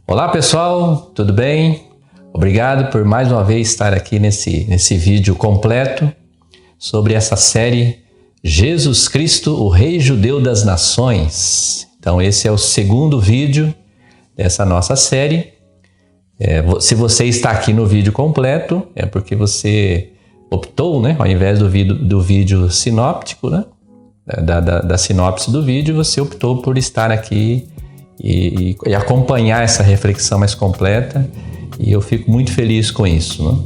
Olá pessoal, tudo bem? Obrigado por mais uma vez estar aqui nesse vídeo completo sobre essa série Jesus Cristo, o Rei Judeu das Nações. Então esse é o segundo vídeo dessa nossa série. Se você está aqui no vídeo completo, é porque você optou, né, ao invés do vídeo sinóptico, né, da sinopse do vídeo, você optou por estar aqui e acompanhar essa reflexão mais completa, e eu fico muito feliz com isso, né?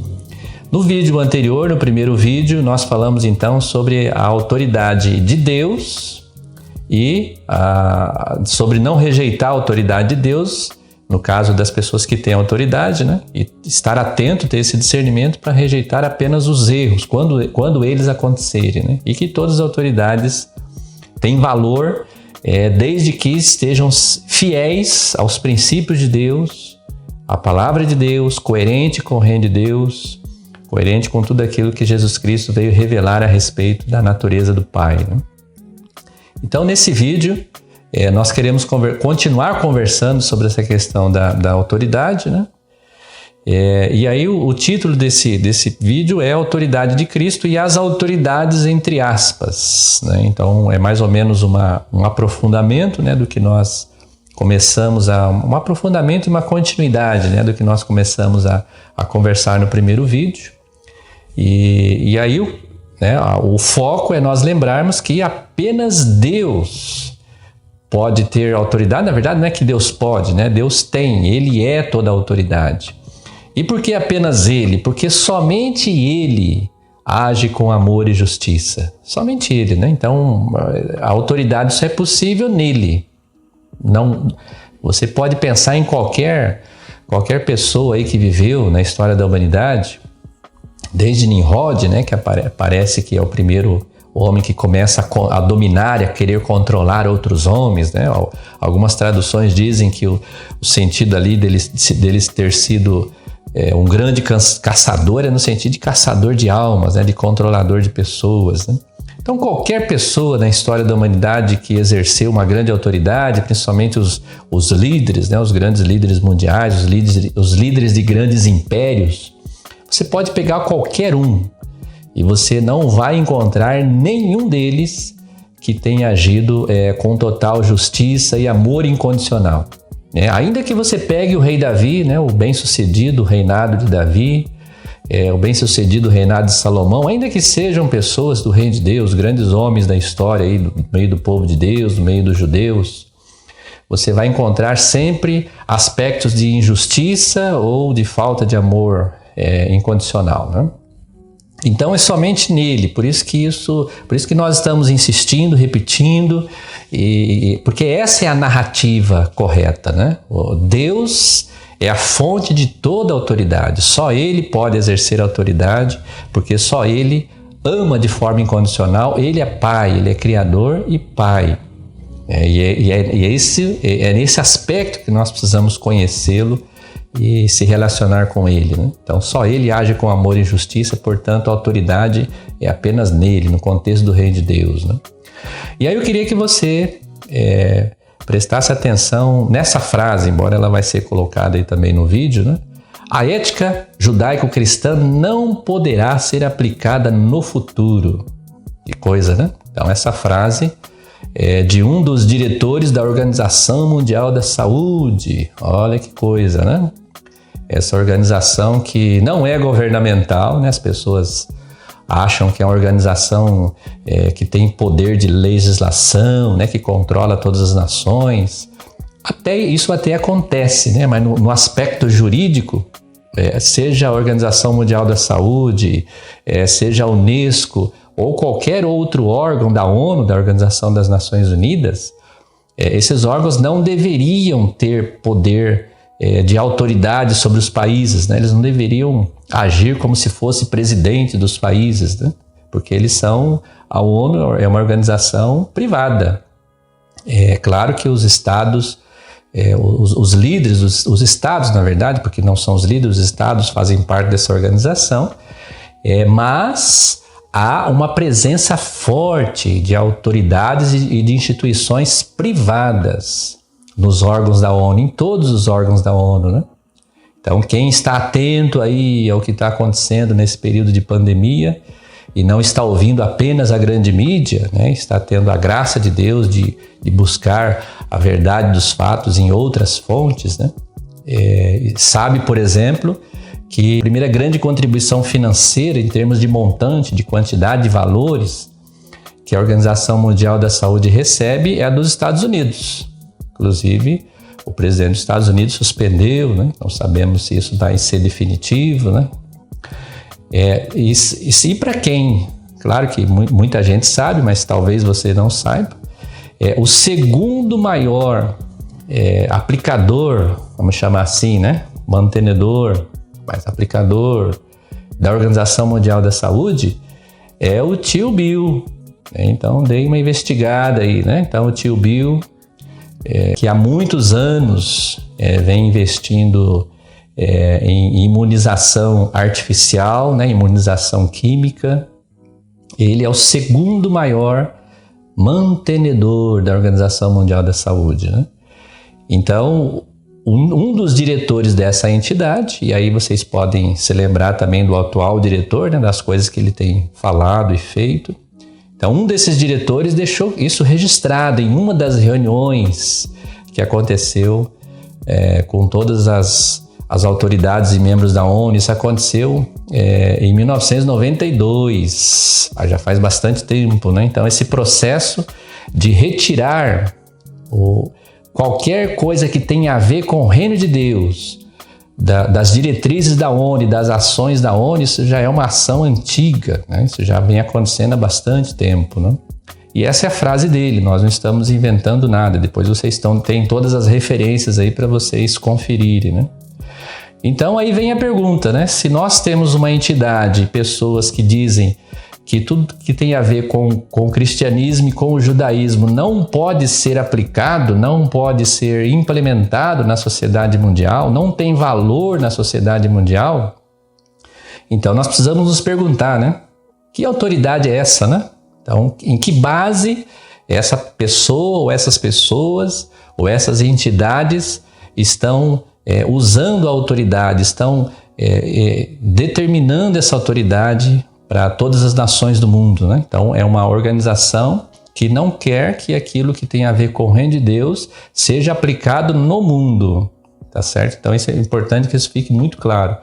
No vídeo anterior, no primeiro vídeo, nós falamos então sobre a autoridade de Deus e sobre não rejeitar a autoridade de Deus, no caso das pessoas que têm autoridade, né? E estar atento, ter esse discernimento para rejeitar apenas os erros, quando eles acontecerem, né? E que todas as autoridades têm valor, desde que estejam fiéis aos princípios de Deus, à palavra de Deus, coerente com o reino de Deus, coerente com tudo aquilo que Jesus Cristo veio revelar a respeito da natureza do Pai, né? Então, nesse vídeo, nós queremos continuar conversando sobre essa questão da autoridade, né? E aí o título desse vídeo é Autoridade de Cristo e as autoridades entre aspas, né? Então é mais ou menos um aprofundamento, né, do que nós começamos um aprofundamento e uma continuidade, né, do que nós começamos a conversar no primeiro vídeo. E aí o foco é nós lembrarmos que apenas Deus pode ter autoridade. Na verdade não é que Deus pode, né? Deus tem, Ele é toda a autoridade. E por que apenas Ele? Porque somente Ele age com amor e justiça. Somente Ele, né? Então, a autoridade só é possível nele. Não, você pode pensar em qualquer pessoa aí que viveu na história da humanidade, desde Nimrod, né? Que parece que é o primeiro homem que começa a dominar e a querer controlar outros homens, né? Algumas traduções dizem que o sentido ali deles ter sido um grande caçador no sentido de caçador de almas, né? De controlador de pessoas, né? Então qualquer pessoa na história da humanidade que exerceu uma grande autoridade, principalmente os líderes, né? Os grandes líderes mundiais, os líderes de grandes impérios, você pode pegar qualquer um e você não vai encontrar nenhum deles que tenha agido com total justiça e amor incondicional. Ainda que você pegue o rei Davi, né, o bem-sucedido reinado de Davi, o bem-sucedido reinado de Salomão, ainda que sejam pessoas do reino de Deus, grandes homens da história, aí, no meio do povo de Deus, no meio dos judeus, você vai encontrar sempre aspectos de injustiça ou de falta de amor incondicional, né? Então é somente nele, por isso que nós estamos insistindo, repetindo, porque essa é a narrativa correta, né? Deus é a fonte de toda autoridade, só Ele pode exercer autoridade, porque só Ele ama de forma incondicional, Ele é Pai, Ele é Criador e Pai. É nesse aspecto que nós precisamos conhecê-lo e se relacionar com Ele, né? Então só Ele age com amor e justiça, portanto a autoridade é apenas nele, no contexto do reino de Deus, né? E aí eu queria que você prestasse atenção nessa frase, embora ela vai ser colocada aí também no vídeo, né? A ética judaico-cristã não poderá ser aplicada no futuro. Que coisa, né? Então essa frase é de um dos diretores da Organização Mundial da Saúde. Olha que coisa, né? Essa organização que não é governamental, né? As pessoas acham que é uma organização que tem poder de legislação, né? Que controla todas as nações. Isso até acontece, né? Mas no aspecto jurídico, seja a Organização Mundial da Saúde, seja a Unesco, ou qualquer outro órgão da ONU, da Organização das Nações Unidas, esses órgãos não deveriam ter poder de autoridade sobre os países, né? Eles não deveriam agir como se fosse presidente dos países, né? Porque a ONU é uma organização privada. É claro que os estados, os líderes, os estados, na verdade, porque não são os líderes, os estados fazem parte dessa organização, mas há uma presença forte de autoridades e de instituições privadas nos órgãos da ONU, em todos os órgãos da ONU, né? Então, quem está atento aí ao que está acontecendo nesse período de pandemia e não está ouvindo apenas a grande mídia, né? Está tendo a graça de Deus de buscar a verdade dos fatos em outras fontes, né? Sabe, por exemplo, que a primeira grande contribuição financeira em termos de montante, de quantidade de valores que a Organização Mundial da Saúde recebe é a dos Estados Unidos. Inclusive, o presidente dos Estados Unidos suspendeu, né? Não sabemos se isso vai ser definitivo, né? E para quem? Claro que muita gente sabe, mas talvez você não saiba. O segundo maior aplicador, vamos chamar assim, né? Mantenedor, mas aplicador da Organização Mundial da Saúde é o tio Bill. Então, dei uma investigada aí, né? Então, o tio Bill, que há muitos anos vem investindo em imunização artificial, né? Imunização química, ele é o segundo maior mantenedor da Organização Mundial da Saúde, né? Então, um dos diretores dessa entidade, e aí vocês podem se lembrar também do atual diretor, né? Das coisas que ele tem falado e feito. Então, um desses diretores deixou isso registrado em uma das reuniões que aconteceu com todas as autoridades e membros da ONU. Isso aconteceu em 1992, já faz bastante tempo, né? Então, esse processo de retirar qualquer coisa que tenha a ver com o reino de Deus, das diretrizes da ONU, das ações da ONU, isso já é uma ação antiga, né? Isso já vem acontecendo há bastante tempo, né? E essa é a frase dele, nós não estamos inventando nada, depois vocês têm todas as referências aí para vocês conferirem, né? Então aí vem a pergunta, né? Se nós temos uma entidade, pessoas que dizem que tudo que tem a ver com o cristianismo e com o judaísmo não pode ser aplicado, não pode ser implementado na sociedade mundial, não tem valor na sociedade mundial, então nós precisamos nos perguntar, né? Que autoridade é essa, né? Então, em que base essa pessoa ou essas pessoas ou essas entidades estão usando a autoridade, estão determinando essa autoridade para todas as nações do mundo, né? Então, é uma organização que não quer que aquilo que tem a ver com o reino de Deus seja aplicado no mundo, tá certo? Então, isso é importante que isso fique muito claro.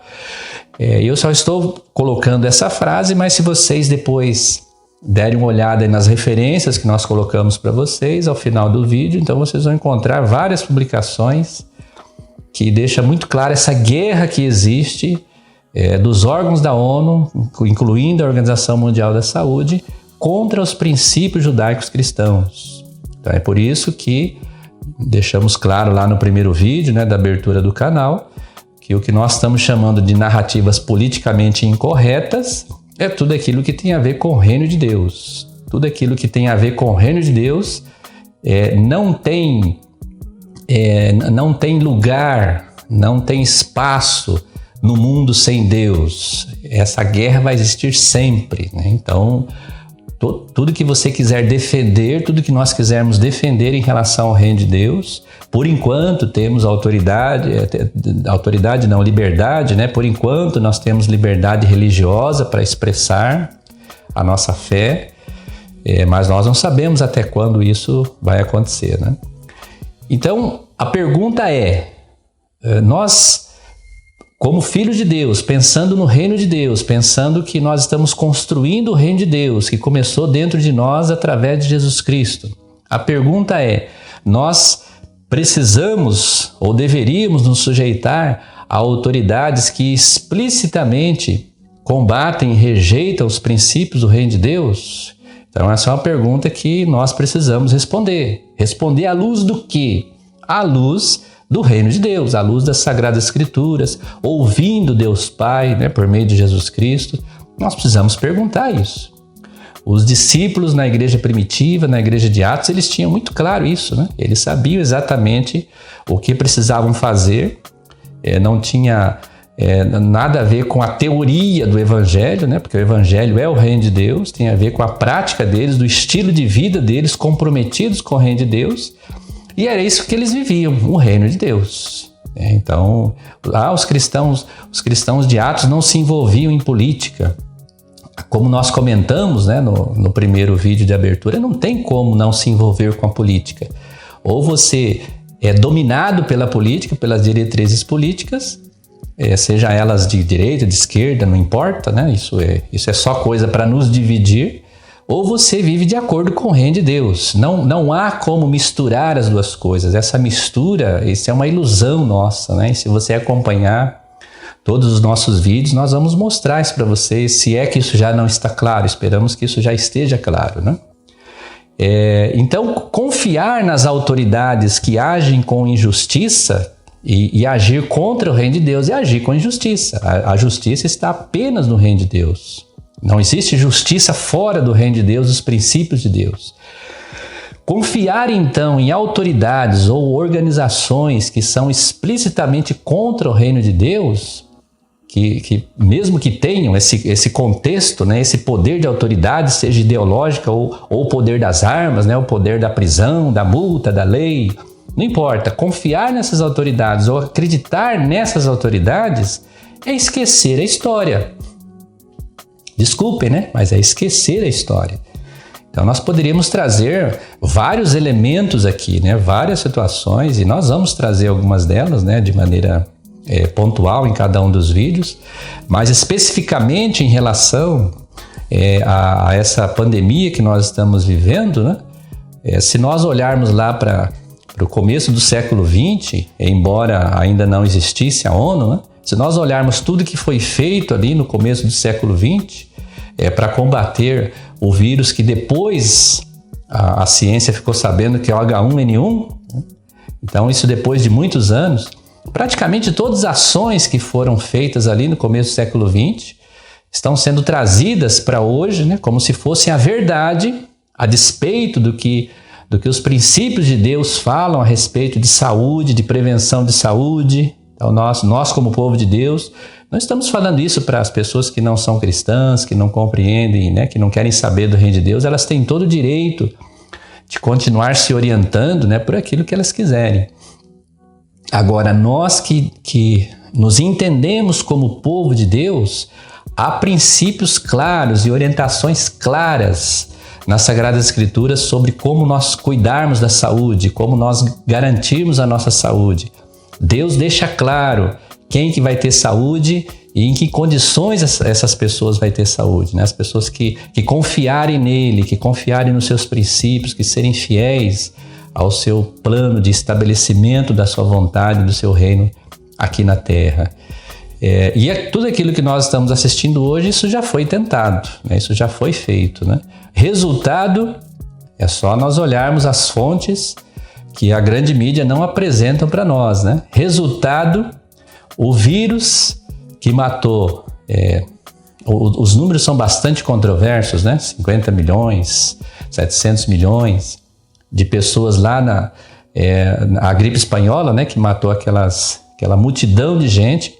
Eu só estou colocando essa frase, mas se vocês depois derem uma olhada aí nas referências que nós colocamos para vocês ao final do vídeo, então vocês vão encontrar várias publicações que deixam muito clara essa guerra que existe dos órgãos da ONU, incluindo a Organização Mundial da Saúde, contra os princípios judaicos cristãos. Então é por isso que deixamos claro lá no primeiro vídeo, né, da abertura do canal, que o que nós estamos chamando de narrativas politicamente incorretas é tudo aquilo que tem a ver com o reino de Deus. Tudo aquilo que tem a ver com o reino de Deus não tem lugar, não tem espaço no mundo sem Deus. Essa guerra vai existir sempre, né? Então, tudo que você quiser defender, tudo que nós quisermos defender em relação ao reino de Deus, por enquanto temos liberdade, né? Por enquanto nós temos liberdade religiosa para expressar a nossa fé, mas nós não sabemos até quando isso vai acontecer, né? Então, a pergunta nós, como filhos de Deus, pensando no reino de Deus, pensando que nós estamos construindo o reino de Deus, que começou dentro de nós através de Jesus Cristo. A pergunta nós precisamos ou deveríamos nos sujeitar a autoridades que explicitamente combatem e rejeitam os princípios do reino de Deus? Então essa é uma pergunta que nós precisamos responder. Responder à luz do quê? À luz do reino de Deus, à luz das Sagradas Escrituras, ouvindo Deus Pai, né, por meio de Jesus Cristo. Nós precisamos perguntar isso. Os discípulos na igreja primitiva, na igreja de Atos, eles tinham muito claro isso, né? Eles sabiam exatamente o que precisavam fazer, não tinha nada a ver com a teoria do Evangelho, né? Porque o Evangelho é o reino de Deus, tem a ver com a prática deles, do estilo de vida deles, comprometidos com o reino de Deus. E era isso que eles viviam, o reino de Deus. Então, lá os cristãos de Atos não se envolviam em política. Como nós comentamos, né, no primeiro vídeo de abertura, não tem como não se envolver com a política. Ou você é dominado pela política, pelas diretrizes políticas, seja elas de direita, de esquerda, não importa, né? Isso é só coisa para nos dividir. Ou você vive de acordo com o reino de Deus. Não há como misturar as duas coisas. Essa mistura, isso é uma ilusão nossa, né? E se você acompanhar todos os nossos vídeos, nós vamos mostrar isso para vocês, se é que isso já não está claro. Esperamos que isso já esteja claro, né? Então, confiar nas autoridades que agem com injustiça e agir contra o reino de Deus é agir com injustiça. A justiça está apenas no reino de Deus. Não existe justiça fora do reino de Deus, dos princípios de Deus. Confiar, então, em autoridades ou organizações que são explicitamente contra o reino de Deus, que mesmo que tenham esse contexto, né, esse poder de autoridade, seja ideológica ou o poder das armas, né, o poder da prisão, da multa, da lei, não importa. Confiar nessas autoridades ou acreditar nessas autoridades é esquecer a história. Desculpem, né? Mas é esquecer a história. Então nós poderíamos trazer vários elementos aqui, né? Várias situações, e nós vamos trazer algumas delas, né? De maneira pontual em cada um dos vídeos, mas especificamente em relação a essa pandemia que nós estamos vivendo, né? Se nós olharmos lá para o começo do século XX, embora ainda não existisse a ONU, né? Se nós olharmos tudo que foi feito ali no começo do século XX para combater o vírus que depois a ciência ficou sabendo que é o H1N1, né? Então isso depois de muitos anos, praticamente todas as ações que foram feitas ali no começo do século XX estão sendo trazidas para hoje, né? Como se fossem a verdade, a despeito do que os princípios de Deus falam a respeito de saúde, de prevenção de saúde. Então, nós como povo de Deus, não estamos falando isso para as pessoas que não são cristãs, que não compreendem, né, que não querem saber do reino de Deus. Elas têm todo o direito de continuar se orientando, né, por aquilo que elas quiserem. Agora, nós que nos entendemos como povo de Deus, há princípios claros e orientações claras nas Sagradas Escrituras sobre como nós cuidarmos da saúde, como nós garantirmos a nossa saúde. Deus deixa claro quem que vai ter saúde e em que condições essas pessoas vão ter saúde, né? As pessoas que confiarem nele, que confiarem nos seus princípios, que serem fiéis ao seu plano de estabelecimento da sua vontade, do seu reino aqui na terra. E tudo aquilo que nós estamos assistindo hoje, isso já foi tentado, né? Isso já foi feito, né? Resultado, é só nós olharmos as fontes que a grande mídia não apresentam para nós, né? Resultado, o vírus que matou, os números são bastante controversos, né? 50 milhões, 700 milhões de pessoas lá na gripe espanhola, né? Que matou aquela multidão de gente.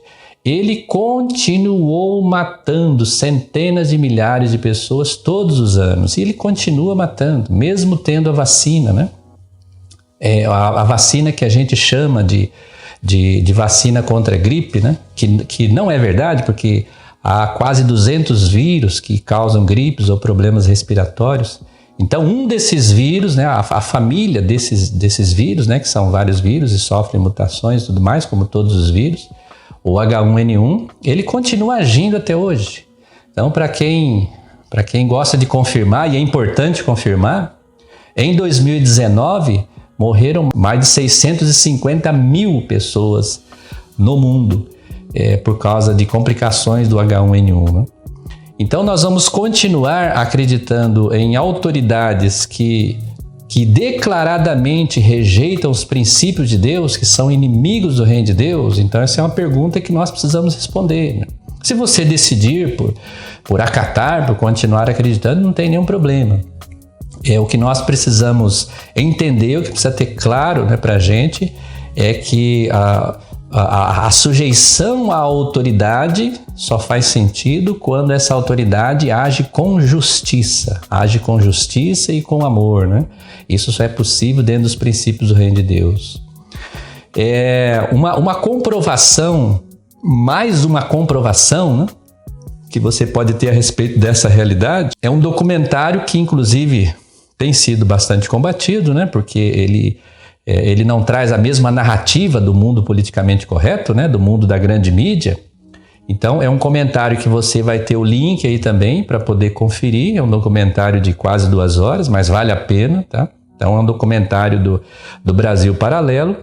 Ele continuou matando centenas de milhares de pessoas todos os anos. E ele continua matando, mesmo tendo a vacina, né? A vacina que a gente chama de vacina contra a gripe, né? Que não é verdade, porque há quase 200 vírus que causam gripes ou problemas respiratórios. Então, um desses vírus, né? A família desses vírus, né? Que são vários vírus e sofrem mutações e tudo mais, como todos os vírus, o H1N1, ele continua agindo até hoje. Então, para quem gosta de confirmar, e é importante confirmar, em 2019, morreram mais de 650 mil pessoas no mundo por causa de complicações do H1N1, né? Então, nós vamos continuar acreditando em autoridades que declaradamente rejeitam os princípios de Deus, que são inimigos do reino de Deus? Então essa é uma pergunta que nós precisamos responder, né? Se você decidir por acatar, por continuar acreditando, não tem nenhum problema. O que nós precisamos entender, o que precisa ter claro, né, para a gente, é que a sujeição à autoridade só faz sentido quando essa autoridade age com justiça e com amor, né? Isso só é possível dentro dos princípios do reino de Deus. Uma comprovação, mais uma comprovação, né, que você pode ter a respeito dessa realidade, é um documentário que, inclusive, tem sido bastante combatido, né, porque ele não traz a mesma narrativa do mundo politicamente correto, né, do mundo da grande mídia. Então, é um comentário que você vai ter o link aí também para poder conferir. É um documentário de quase 2 horas, mas vale a pena, tá? Então, é um documentário do Brasil Paralelo,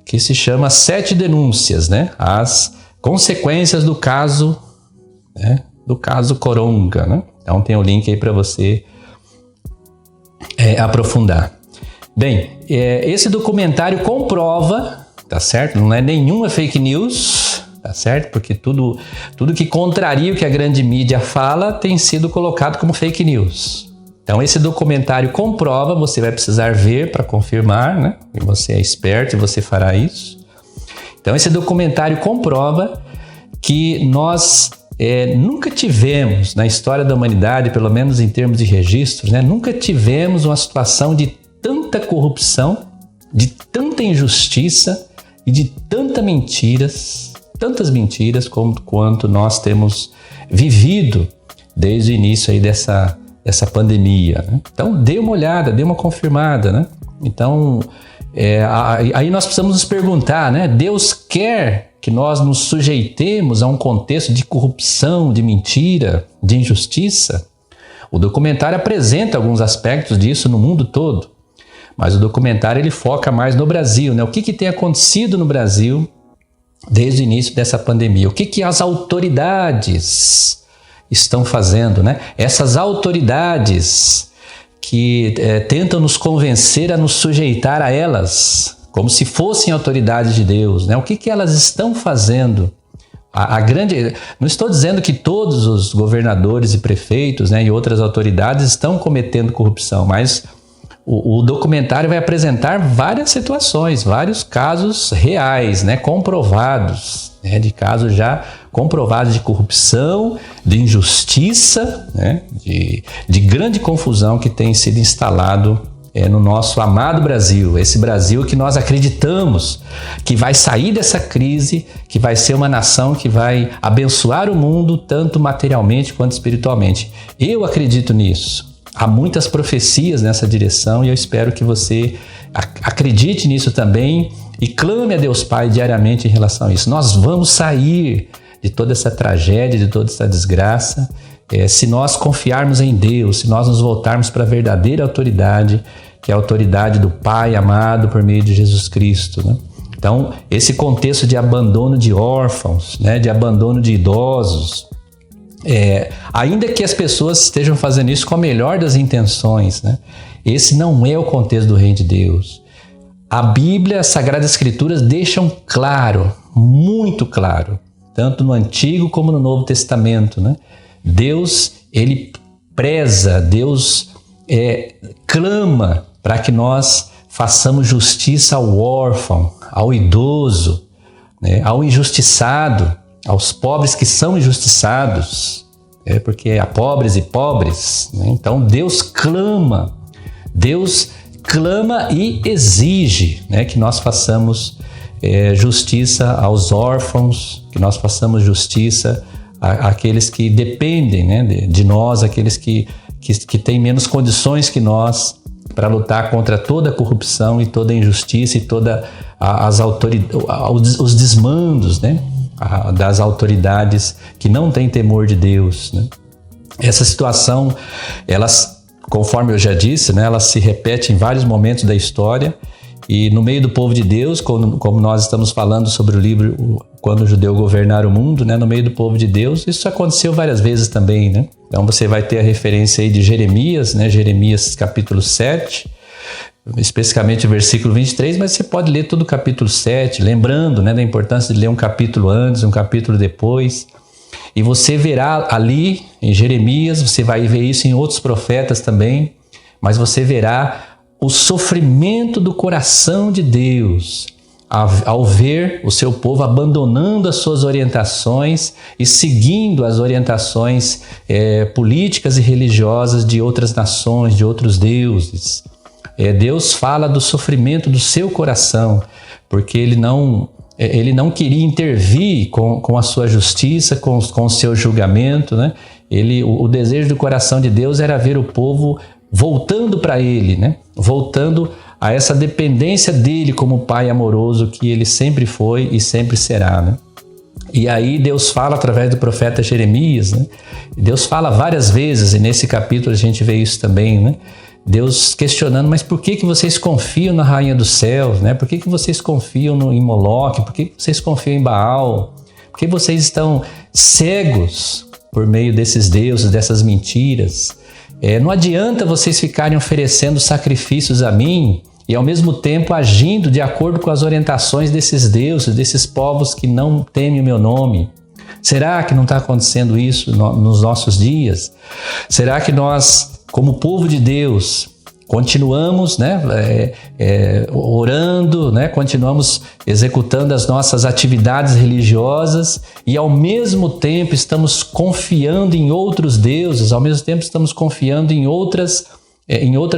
que se chama 7 denúncias, né? As consequências do caso, né? Do caso Coronga, né? Então, tem o link aí para você aprofundar. Bem, esse documentário comprova, tá certo? Não é nenhuma fake news, tá certo? Porque tudo que contraria o que a grande mídia fala tem sido colocado como fake news. Então, esse documentário comprova, você vai precisar ver para confirmar, né? E você é esperto e você fará isso. Então, esse documentário comprova que nós nunca tivemos, na história da humanidade, pelo menos em termos de registros, né? Nunca tivemos uma situação de tanta corrupção, de tanta injustiça e de tantas mentiras quanto nós temos vivido desde o início aí dessa pandemia, né? Então, dê uma olhada, dê uma confirmada, né? Então, aí nós precisamos nos perguntar, né? Deus quer que nós nos sujeitemos a um contexto de corrupção, de mentira, de injustiça? O documentário apresenta alguns aspectos disso no mundo todo, mas o documentário ele foca mais no Brasil, né? O que tem acontecido no Brasil desde o início dessa pandemia? O que as autoridades estão fazendo, né? Essas autoridades que tentam nos convencer a nos sujeitar a elas, como se fossem autoridades de Deus, né? O que elas estão fazendo? Não estou dizendo que todos os governadores e prefeitos, né, e outras autoridades estão cometendo corrupção, mas o documentário vai apresentar várias situações, vários casos reais, né, comprovados, né, de casos já comprovados de corrupção, de injustiça, né, de grande confusão que tem sido instalado no nosso amado Brasil. Esse Brasil que nós acreditamos que vai sair dessa crise, que vai ser uma nação que vai abençoar o mundo, tanto materialmente quanto espiritualmente. Eu acredito nisso. Há muitas profecias nessa direção e eu espero que você acredite nisso também e clame a Deus Pai diariamente em relação a isso. Nós vamos sair de toda essa tragédia, de toda essa desgraça, se nós confiarmos em Deus, se nós nos voltarmos para a verdadeira autoridade, que é a autoridade do Pai amado por meio de Jesus Cristo, né? Então, esse contexto de abandono de órfãos, né, de abandono de idosos, ainda que as pessoas estejam fazendo isso com a melhor das intenções, né, esse não é o contexto do reino de Deus. A Bíblia, as Sagradas Escrituras deixam claro, muito claro, tanto no Antigo como no Novo Testamento, né? Deus, ele preza, Deus clama para que nós façamos justiça ao órfão, ao idoso, né, ao injustiçado, aos pobres que são injustiçados, porque há pobres e pobres, né? Então Deus clama e exige, né, que nós façamos justiça aos órfãos, que nós façamos justiça àqueles que dependem, né, de nós, aqueles que têm menos condições que nós para lutar contra toda a corrupção e toda a injustiça e toda os desmandos, né, das autoridades que não têm temor de Deus, né? Essa situação, conforme eu já disse, né, ela se repete em vários momentos da história e no meio do povo de Deus, como nós estamos falando sobre o livro Quando o Judeu Governar o Mundo, né, no meio do povo de Deus, isso aconteceu várias vezes também, né? Então você vai ter a referência aí de Jeremias, né, Jeremias capítulo 7, especificamente o versículo 23, mas você pode ler todo o capítulo 7, lembrando, né, da importância de ler um capítulo antes, um capítulo depois. E você verá ali em Jeremias, você vai ver isso em outros profetas também, mas você verá o sofrimento do coração de Deus, ao ver o seu povo abandonando as suas orientações e seguindo as orientações políticas e religiosas de outras nações, de outros deuses. Deus fala do sofrimento do seu coração, porque ele não queria intervir com a sua justiça, com o seu julgamento, né? O desejo do coração de Deus era ver o povo voltando para ele, né? Voltando a essa dependência dele como pai amoroso que ele sempre foi e sempre será, né? E aí Deus fala através do profeta Jeremias, né? Deus fala várias vezes, e nesse capítulo a gente vê isso também, né? Deus questionando, mas por que vocês confiam na rainha dos céus, né? Por que vocês confiam em Moloque? Por que vocês confiam em Baal? Por que vocês estão cegos por meio desses deuses, dessas mentiras? Não adianta vocês ficarem oferecendo sacrifícios a mim e ao mesmo tempo agindo de acordo com as orientações desses deuses, desses povos que não temem o meu nome. Será que não está acontecendo isso nos nossos dias? Será que nós, como povo de Deus, continuamos, né, orando, né, continuamos executando as nossas atividades religiosas e ao mesmo tempo estamos confiando em outros deuses, ao mesmo tempo estamos confiando em outras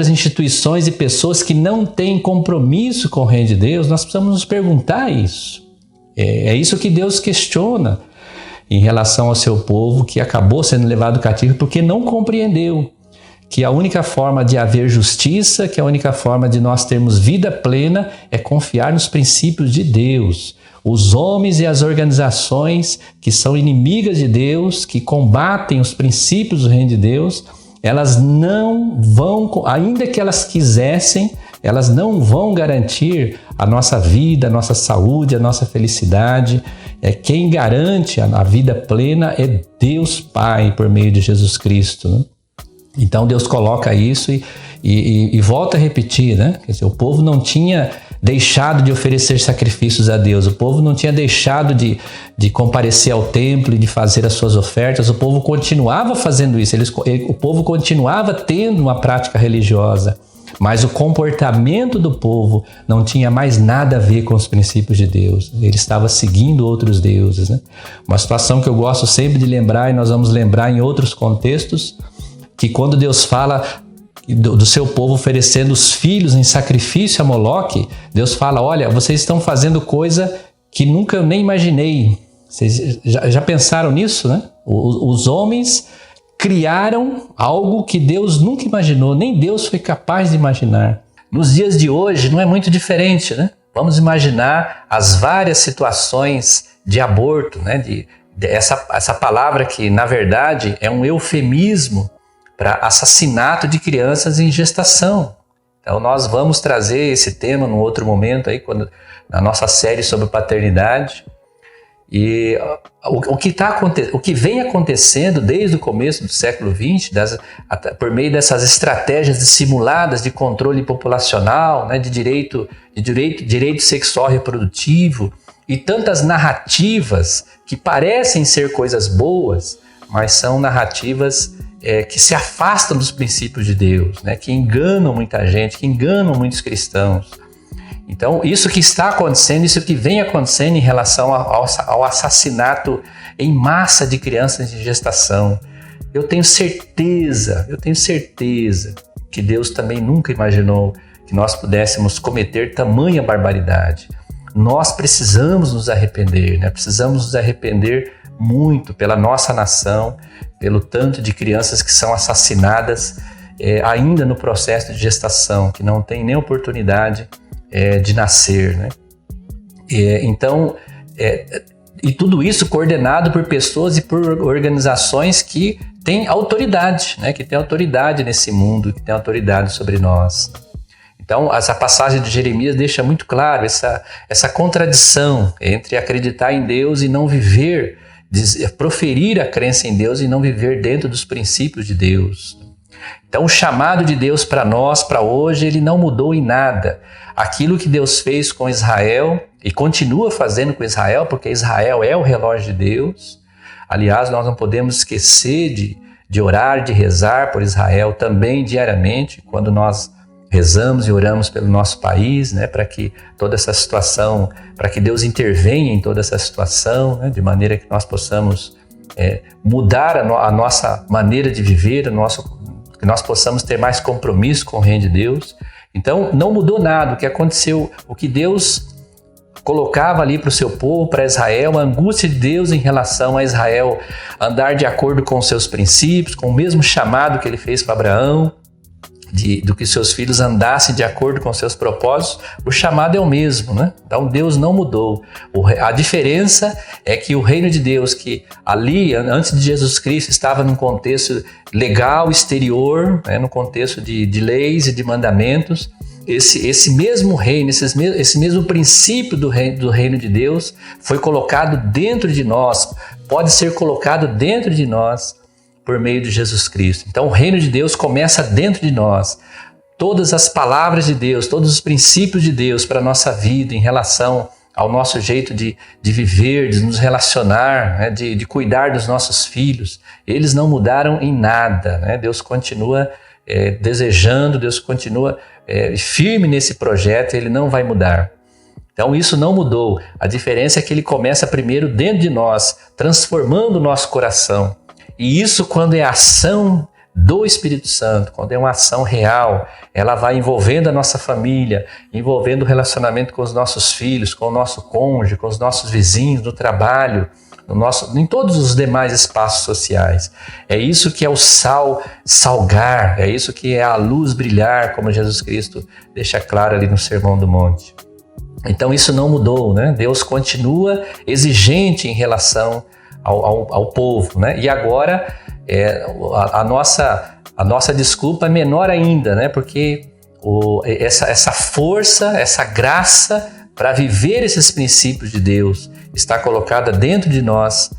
instituições e pessoas que não têm compromisso com o reino de Deus? Nós precisamos nos perguntar isso. É isso que Deus questiona em relação ao seu povo que acabou sendo levado cativo porque não compreendeu que a única forma de haver justiça, que a única forma de nós termos vida plena é confiar nos princípios de Deus. Os homens e as organizações que são inimigas de Deus, que combatem os princípios do reino de Deus, elas não vão, ainda que elas quisessem, elas não vão garantir a nossa vida, a nossa saúde, a nossa felicidade. Quem garante a vida plena é Deus Pai, por meio de Jesus Cristo, né? Então Deus coloca isso e volta a repetir, né? Quer dizer, o povo não tinha deixado de oferecer sacrifícios a Deus, o povo não tinha deixado de comparecer ao templo e de fazer as suas ofertas, o povo continuava fazendo isso, o povo continuava tendo uma prática religiosa, mas o comportamento do povo não tinha mais nada a ver com os princípios de Deus, ele estava seguindo outros deuses, né? Uma situação que eu gosto sempre de lembrar, e nós vamos lembrar em outros contextos, que quando Deus fala do seu povo oferecendo os filhos em sacrifício a Moloque, Deus fala, olha, vocês estão fazendo coisa que nunca nem imaginei. Vocês já pensaram nisso, né? Os homens criaram algo que Deus nunca imaginou, nem Deus foi capaz de imaginar. Nos dias de hoje não é muito diferente, né? Vamos imaginar as várias situações de aborto, né? Essa palavra que, na verdade, é um eufemismo para assassinato de crianças em gestação. Então nós vamos trazer esse tema num outro momento aí, na nossa série sobre paternidade. E o que vem acontecendo desde o começo do século XX, por meio dessas estratégias dissimuladas de controle populacional, né, de direito sexual reprodutivo e tantas narrativas que parecem ser coisas boas, mas são narrativas que se afastam dos princípios de Deus, né? Que enganam muita gente, que enganam muitos cristãos. Então, isso que está acontecendo, isso que vem acontecendo em relação ao assassinato em massa de crianças em gestação, eu tenho certeza que Deus também nunca imaginou que nós pudéssemos cometer tamanha barbaridade. Nós precisamos nos arrepender, né? Precisamos nos arrepender muito pela nossa nação, pelo tanto de crianças que são assassinadas ainda no processo de gestação, que não tem nem oportunidade de nascer, né? E tudo isso coordenado por pessoas e por organizações que têm autoridade, né? Que têm autoridade nesse mundo, que têm autoridade sobre nós. Então, essa passagem de Jeremias deixa muito claro essa contradição entre acreditar em Deus e não viver, proferir a crença em Deus e não viver dentro dos princípios de Deus. Então, o chamado de Deus para nós, para hoje, ele não mudou em nada. Aquilo que Deus fez com Israel e continua fazendo com Israel, porque Israel é o relógio de Deus. Aliás, nós não podemos esquecer de orar, de rezar por Israel também diariamente, quando nós rezamos e oramos pelo nosso país, né, para que toda essa situação, para que Deus intervenha em toda essa situação, né, de maneira que nós possamos mudar a nossa maneira de viver, que nós possamos ter mais compromisso com o reino de Deus. Então, não mudou nada. O que aconteceu, o que Deus colocava ali para o seu povo, para Israel, a angústia de Deus em relação a Israel andar de acordo com os seus princípios, com o mesmo chamado que ele fez para Abraão, do que seus filhos andassem de acordo com seus propósitos, o chamado é o mesmo, né? Então Deus não mudou. A diferença é que o reino de Deus, que ali, antes de Jesus Cristo, estava num contexto legal, exterior, né? No contexto de leis e de mandamentos, esse mesmo reino, esse mesmo princípio do reino de Deus foi colocado dentro de nós, pode ser colocado dentro de nós, por meio de Jesus Cristo. Então o reino de Deus começa dentro de nós. Todas as palavras de Deus, todos os princípios de Deus para a nossa vida em relação ao nosso jeito de viver, de nos relacionar, né, de cuidar dos nossos filhos, eles não mudaram em nada, né? Deus continua desejando, Deus continua firme nesse projeto, ele não vai mudar. Então isso não mudou. A diferença é que ele começa primeiro dentro de nós, transformando o nosso coração. E isso, quando é ação do Espírito Santo, quando é uma ação real, ela vai envolvendo a nossa família, envolvendo o relacionamento com os nossos filhos, com o nosso cônjuge, com os nossos vizinhos, no trabalho, em todos os demais espaços sociais. É isso que é o sal salgar, é isso que é a luz brilhar, como Jesus Cristo deixa claro ali no Sermão do Monte. Então isso não mudou, né? Deus continua exigente em relação ao povo, né? E agora a nossa desculpa é menor ainda, né? Porque essa força, essa graça para viver esses princípios de Deus está colocada dentro de nós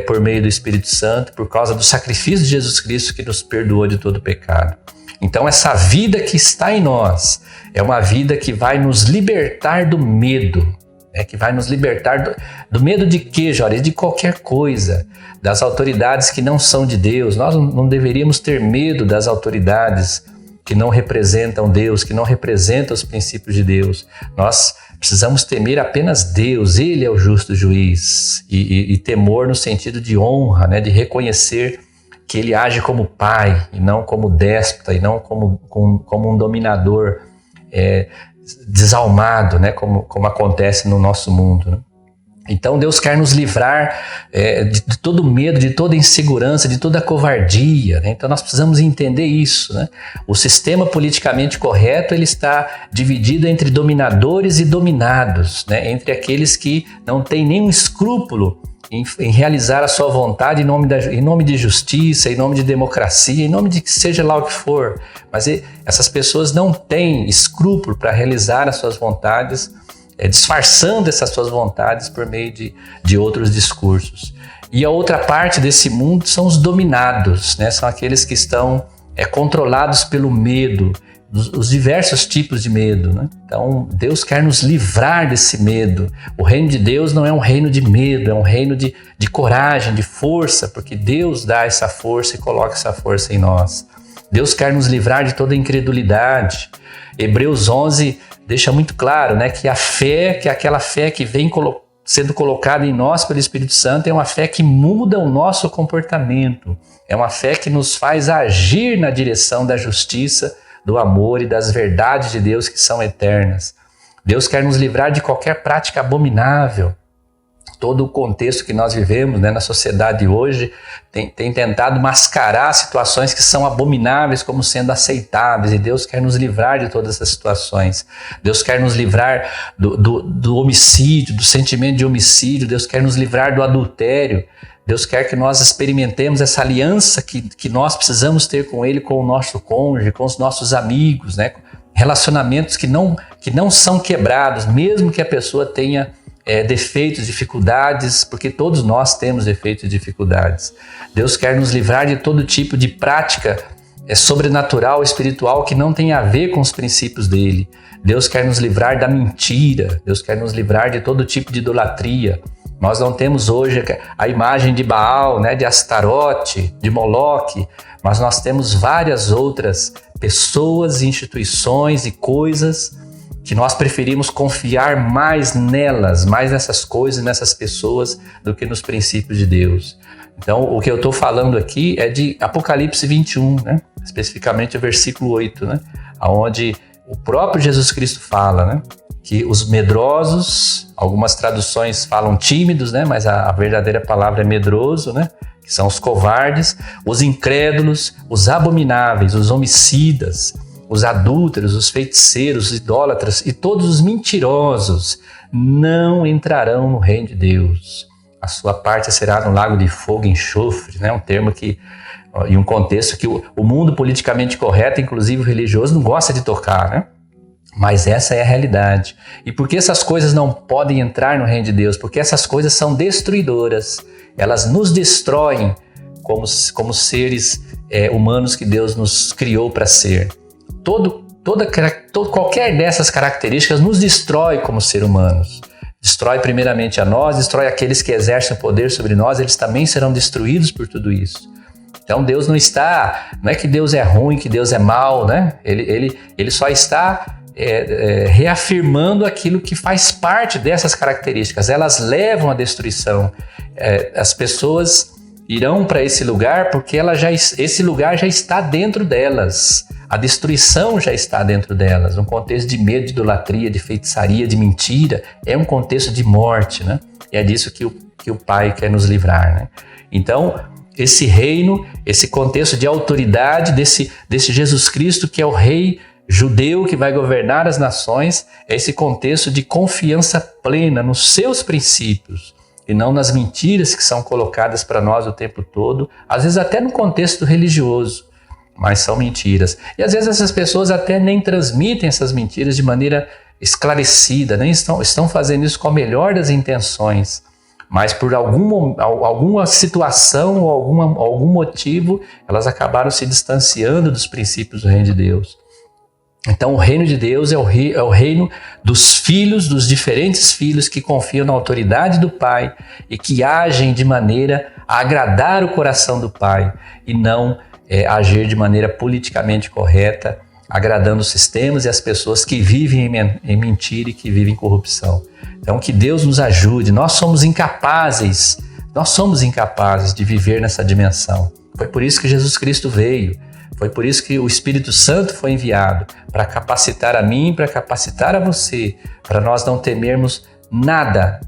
por meio do Espírito Santo, por causa do sacrifício de Jesus Cristo que nos perdoou de todo pecado. Então essa vida que está em nós é uma vida que vai nos libertar do medo. Que vai nos libertar do medo de quê, Jória? De qualquer coisa, das autoridades que não são de Deus. Nós não deveríamos ter medo das autoridades que não representam Deus, que não representam os princípios de Deus. Nós precisamos temer apenas Deus, Ele é o justo juiz. E temor no sentido de honra, né? De reconhecer que Ele age como pai, e não como déspota, e não como um dominador desalmado, né? Como acontece no nosso mundo, né? Então Deus quer nos livrar de todo medo, de toda insegurança, de toda covardia, né? Então nós precisamos entender isso, né? O sistema politicamente correto, ele está dividido entre dominadores e dominados, né? Entre aqueles que não têm nenhum escrúpulo em realizar a sua vontade em nome de justiça, em nome de democracia, em nome de que seja lá o que for. Mas essas pessoas não têm escrúpulo para realizar as suas vontades, disfarçando essas suas vontades por meio de outros discursos. E a outra parte desse mundo são os dominados, né? São aqueles que estão controlados pelo medo, os diversos tipos de medo, né? Então Deus quer nos livrar desse medo. O reino de Deus não é um reino de medo, é um reino de coragem, de força, porque Deus dá essa força e coloca essa força em nós. Deus quer nos livrar de toda incredulidade. Hebreus 11 deixa muito claro, né, que a fé, que aquela fé que vem sendo colocada em nós pelo Espírito Santo, é uma fé que muda o nosso comportamento. É uma fé que nos faz agir na direção da justiça, do amor e das verdades de Deus que são eternas. Deus quer nos livrar de qualquer prática abominável. Todo o contexto que nós vivemos, né, na sociedade hoje tem tentado mascarar situações que são abomináveis como sendo aceitáveis, e Deus quer nos livrar de todas essas situações. Deus quer nos livrar do homicídio, do sentimento de homicídio. Deus quer nos livrar do adultério. Deus quer que nós experimentemos essa aliança que nós precisamos ter com Ele, com o nosso cônjuge, com os nossos amigos, né? Relacionamentos que não são quebrados, mesmo que a pessoa tenha defeitos, dificuldades, porque todos nós temos defeitos e dificuldades. Deus quer nos livrar de todo tipo de prática sobrenatural, espiritual, que não tem a ver com os princípios dele. Deus quer nos livrar da mentira. Deus quer nos livrar de todo tipo de idolatria. Nós não temos hoje a imagem de Baal, né, de Astarote, de Moloque, mas nós temos várias outras pessoas, instituições e coisas que nós preferimos confiar mais nelas, mais nessas coisas, nessas pessoas, do que nos princípios de Deus. Então, o que eu estou falando aqui é de Apocalipse 21, né? Especificamente o versículo 8, né? Onde o próprio Jesus Cristo fala, né? Que os medrosos, algumas traduções falam tímidos, né? Mas a verdadeira palavra é medroso, né? Que são os covardes, os incrédulos, os abomináveis, os homicidas, os adúlteros, os feiticeiros, os idólatras e todos os mentirosos não entrarão no reino de Deus. A sua parte será no lago de fogo e enxofre, né? Um termo que, em um contexto que o mundo politicamente correto, inclusive o religioso, não gosta de tocar, né? Mas essa é a realidade. E por que essas coisas não podem entrar no reino de Deus? Porque essas coisas são destruidoras. Elas nos destroem como seres humanos que Deus nos criou para ser. Qualquer dessas características nos destrói como seres humanos. Destrói primeiramente a nós, destrói aqueles que exercem o poder sobre nós, eles também serão destruídos por tudo isso. Então Deus não é que Deus é ruim, que Deus é mau, né? Ele só está reafirmando aquilo que faz parte dessas características. Elas levam à destruição. As pessoas irão para esse lugar porque esse lugar já está dentro delas. A destruição já está dentro delas. Um contexto de medo, de idolatria, de feitiçaria, de mentira, é um contexto de morte, né? E é disso que o Pai quer nos livrar, né? Então, esse reino, esse contexto de autoridade desse Jesus Cristo, que é o rei judeu que vai governar as nações, é esse contexto de confiança plena nos seus princípios e não nas mentiras que são colocadas para nós o tempo todo, às vezes até no contexto religioso, mas são mentiras. E às vezes essas pessoas até nem transmitem essas mentiras de maneira esclarecida, nem estão fazendo isso com a melhor das intenções, mas por alguma situação ou algum motivo, elas acabaram se distanciando dos princípios do reino de Deus. Então o reino de Deus é o reino dos filhos, dos diferentes filhos que confiam na autoridade do Pai e que agem de maneira a agradar o coração do Pai e não agir de maneira politicamente correta, agradando os sistemas e as pessoas que vivem em mentira e que vivem em corrupção. Então que Deus nos ajude. Nós somos incapazes de viver nessa dimensão. Foi por isso que Jesus Cristo veio. Foi por isso que o Espírito Santo foi enviado, para capacitar a mim, para capacitar a você, para nós não temermos nada,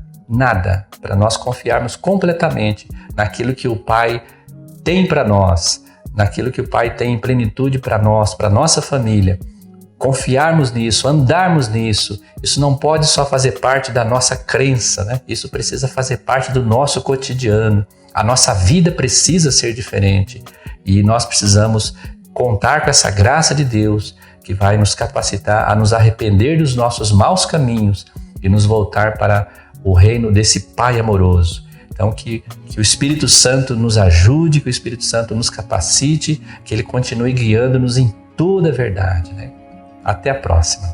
para nós confiarmos completamente naquilo que o Pai tem para nós, naquilo que o Pai tem em plenitude para nós, para nossa família. Confiarmos nisso, andarmos nisso, isso não pode só fazer parte da nossa crença, né? Isso precisa fazer parte do nosso cotidiano. A nossa vida precisa ser diferente e nós precisamos contar com essa graça de Deus que vai nos capacitar a nos arrepender dos nossos maus caminhos e nos voltar para o reino desse Pai amoroso. Então que o Espírito Santo nos ajude, que o Espírito Santo nos capacite, que Ele continue guiando-nos em toda a verdade, né? Até a próxima.